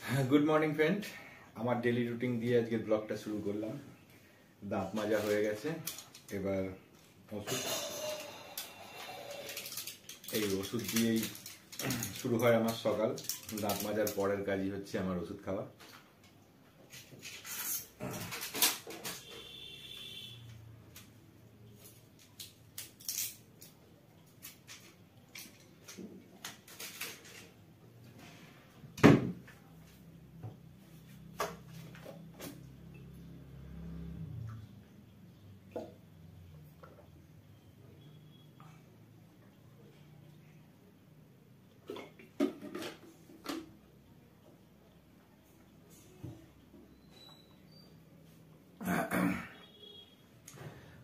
Good morning friend. আমার daily routine দিয়ে আজকের ব্লগটা শুরু করলাম। দাঁত মাজা হয়ে গেছে, এবার ওষুধ, এই ওষুধ দিয়েই শুরু হয় আমার সকাল। দাঁত মাজার পরের কাজই হচ্ছে আমার ওষুধ খাওয়া।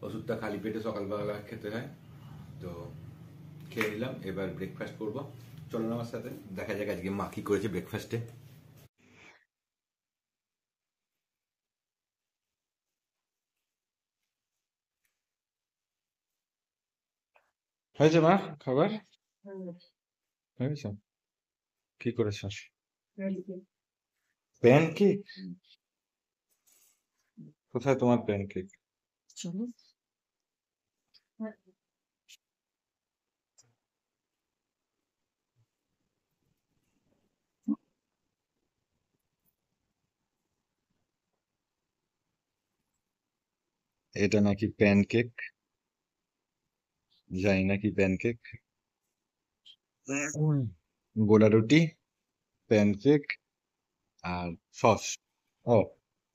ওষুধটা খালি পেটে সকালবেলা খেতে হয়, তো খেয়ে নিলাম। এবার ব্রেকফাস্ট করবো, চলুন আমার সাথে। দেখা যাক আজকে মা কি করেছে ব্রেকফাস্টে। হয়েছে মা খাবার? হয়েছে। কি করেছ? প্যানকেক? কোথায় তোমার প্যানকেক? এটা নাকি প্যানকেক, জানি নাকি প্যানকেক। গোলা রুটি, প্যানকেক আর সস। ও,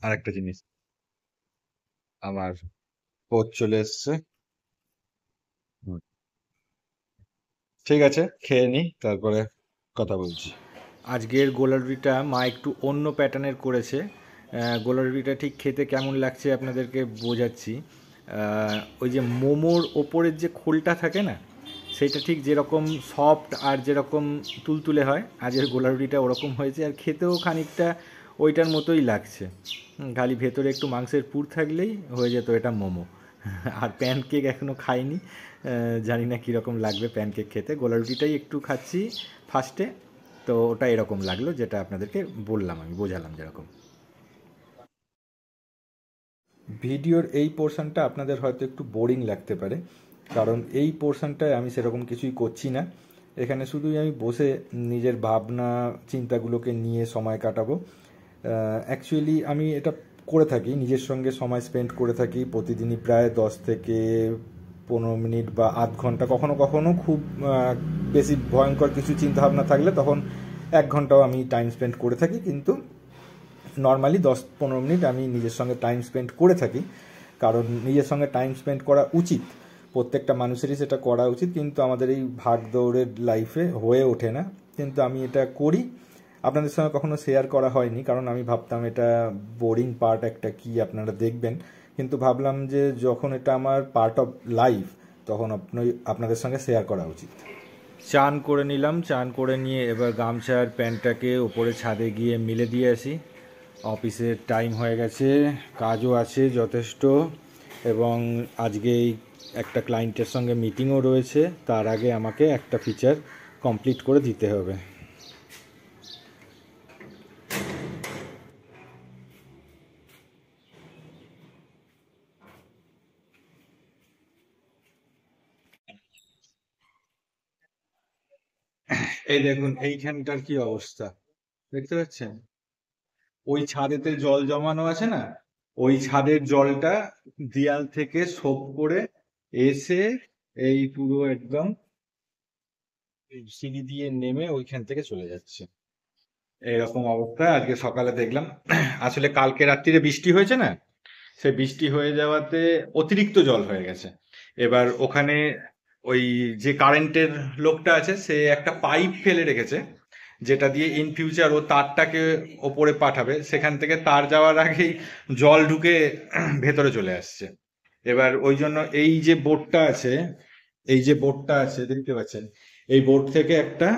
আর একটা জিনিস, আমার কোচ চলে এসছে। হুম, ঠিক আছে, খেয়ে নি, তারপরে কথা বলছি। আজকের গোলা রুটিটা মা একটু অন্য প্যাটার্নের করেছে। গোলা রুটিটা ঠিক খেতে কেমন লাগছে আপনাদেরকে বোঝাচ্ছি। ওই যে মোমোর ওপরের যে খোলটা থাকে না, সেটা ঠিক যেরকম সফট আর যেরকম তুলতুলে হয়, আজকের গোলা রুটিটা ওরকম হয়েছে। আর খেতেও খানিকটা ওইটার মতোই লাগছে। খালি ভেতরে একটু মাংসের পুর থাকলেই হয়ে যেত এটা মোমো। আর প্যানকেক এখনও খাইনি, জানি না কীরকম লাগবে প্যানকেক খেতে। গোলা রুটিটাই একটু খাচ্ছি ফার্স্টে, তো ওটা এরকম লাগলো, যেটা আপনাদেরকে বললাম, আমি বোঝালাম যেরকম। ভিডিওর এই পোর্শনটা আপনাদের হয়তো একটু বোরিং লাগতে পারে, কারণ এই পোর্শনটায় আমি সেরকম কিছুই করছি না। এখানে শুধুই আমি বসে নিজের ভাবনা চিন্তাগুলোকে নিয়ে সময় কাটাবো। অ্যাকচুয়ালি আমি এটা করে থাকি, নিজের সঙ্গে সময় স্পেন্ড করে থাকি প্রতিদিনই প্রায় 10 থেকে 15 মিনিট বা আধ ঘন্টা, কখনো কখনো খুব বেশি ভয়ঙ্কর কিছু চিন্তাভাবনা থাকলে তখন 1 ঘন্টাও আমি টাইম স্পেন্ড করে থাকি। কিন্তু নর্মালি 10-15 মিনিট আমি নিজের সঙ্গে টাইম স্পেন্ড করে থাকি, কারণ নিজের সঙ্গে টাইম স্পেন্ড করা উচিত, প্রত্যেকটা মানুষেরই সেটা করা উচিত। কিন্তু আমাদের এই ভাগ দৌড়ের লাইফে হয়ে ওঠে না, কিন্তু আমি এটা করি। আপনাদের সঙ্গে কখনো শেয়ার করা হয়নি, কারণ আমি ভাবতাম এটা বোরিং পার্ট একটা, কি আপনারা দেখবেন। কিন্তু ভাবলাম যে যখন এটা আমার পার্ট অফ লাইফ, তখন আপনাদের সঙ্গে শেয়ার করা উচিত। চান করে নিলাম, চান করে নিয়ে এবার গামছার প্যান্টটাকে ওপরে ছাদে গিয়ে মিলে দিয়ে আসি। অফিসের টাইম হয়ে গেছে, কাজও আছে যথেষ্ট, এবং আজকেই একটা ক্লায়েন্টের সঙ্গে মিটিংও রয়েছে। তার আগে আমাকে একটা ফিচার কমপ্লিট করে দিতে হবে। এই দেখুন এইখানটার কি অবস্থা, দেখতে পাচ্ছেন? ওই ছাদেতে জল জমানো আছে না, ওই ছাদের জলটা দেয়াল থেকে সোপ করে এসে এই পুরো একদম সিঁড়ি দিয়ে নেমে ওইখান থেকে চলে যাচ্ছে। এরকম অবস্থা আজকে সকালে দেখলাম। আসলে কালকে রাত্রিরে বৃষ্টি হয়েছে না, সে বৃষ্টি হয়ে যাওয়াতে অতিরিক্ত জল হয়ে গেছে। এবার ওখানে ওই যে কারেন্টের লোকটা আছে, সে একটা পাইপ ফেলে রেখেছে, যেটা দিয়ে ইন ফিউচার ও তারটাকে ওপরে পাঠাবে। সেখান থেকে তার যাওয়ার আগেই জল ঢুকে ভেতরে চলে আসছে। এবার ওই জন্য এই যে বোর্ডটা আছে, এই যে বোর্ডটা আছে দেখতে পাচ্ছেন, এই বোর্ড থেকে একটা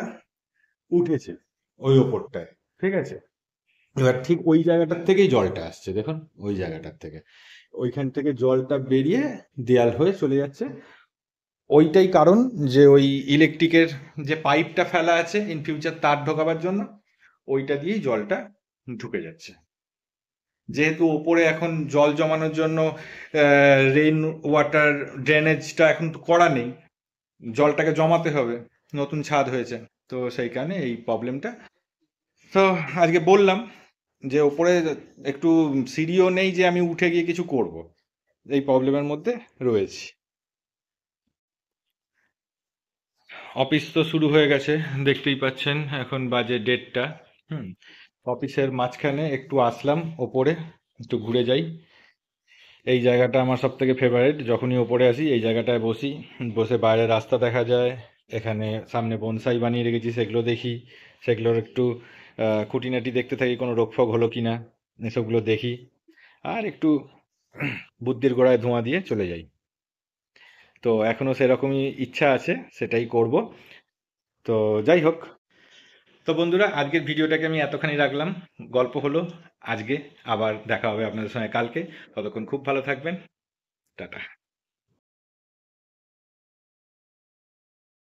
উঠেছে ওই ওপরটায়, ঠিক আছে? এবার ঠিক ওই জায়গাটার থেকেই জলটা আসছে, দেখুন ওই জায়গাটার থেকে, ওইখান থেকে জলটা বেরিয়ে দেয়াল হয়ে চলে যাচ্ছে। ওইটাই কারণ, যে ওই ইলেকট্রিকের যে পাইপটা ফেলা আছে ইন ফিউচার তার ঢোকাবার জন্য, ওইটা দিয়েই জলটা ঢুকে যাচ্ছে। যেহেতু ওপরে এখন জল জমানোর জন্য রেইন ওয়াটার ড্রেনেজটা এখন তো করা নেই, জলটাকে জমাতে হবে, নতুন ছাদ হয়েছে, তো সেই কারণে এই প্রবলেমটা। তো আজকে বললাম যে ওপরে একটু সিঁড়িও নেই যে আমি উঠে গিয়ে কিছু করব, এই প্রবলেমের মধ্যে রয়েছি। অফিস তো শুরু হয়ে গেছে, দেখতেই পাচ্ছেন এখন বাজে 1:30। হুম। অফিসের মাঝখানে একটু আসলাম ওপরে, একটু ঘুরে যাই। এই জায়গাটা আমার সব থেকে ফেভারিট, যখনই ওপরে আসি এই জায়গাটায় বসি, বসে বাইরে রাস্তা দেখা যায়, এখানে সামনে বনসাই বানিয়ে রেখেছি সেগুলো দেখি, সেগুলোর একটু খুঁটিনাটি দেখতে থাকি, কোনো রোগফোগ হলো কি না এসবগুলো দেখি, আর একটু বুদ্ধির গোড়ায় ধোঁয়া দিয়ে চলে যাই। তো এখনো সেরকমই ইচ্ছা আছে, সেটাই করব। তো যাই হোক, তো বন্ধুরা আজকের ভিডিওটাকে আমি এতখানি রাখলাম, গল্প হলো আজকে, আবার দেখা হবে আপনাদের সঙ্গে কালকে। ততক্ষণ খুব ভালো থাকবেন, টাটা।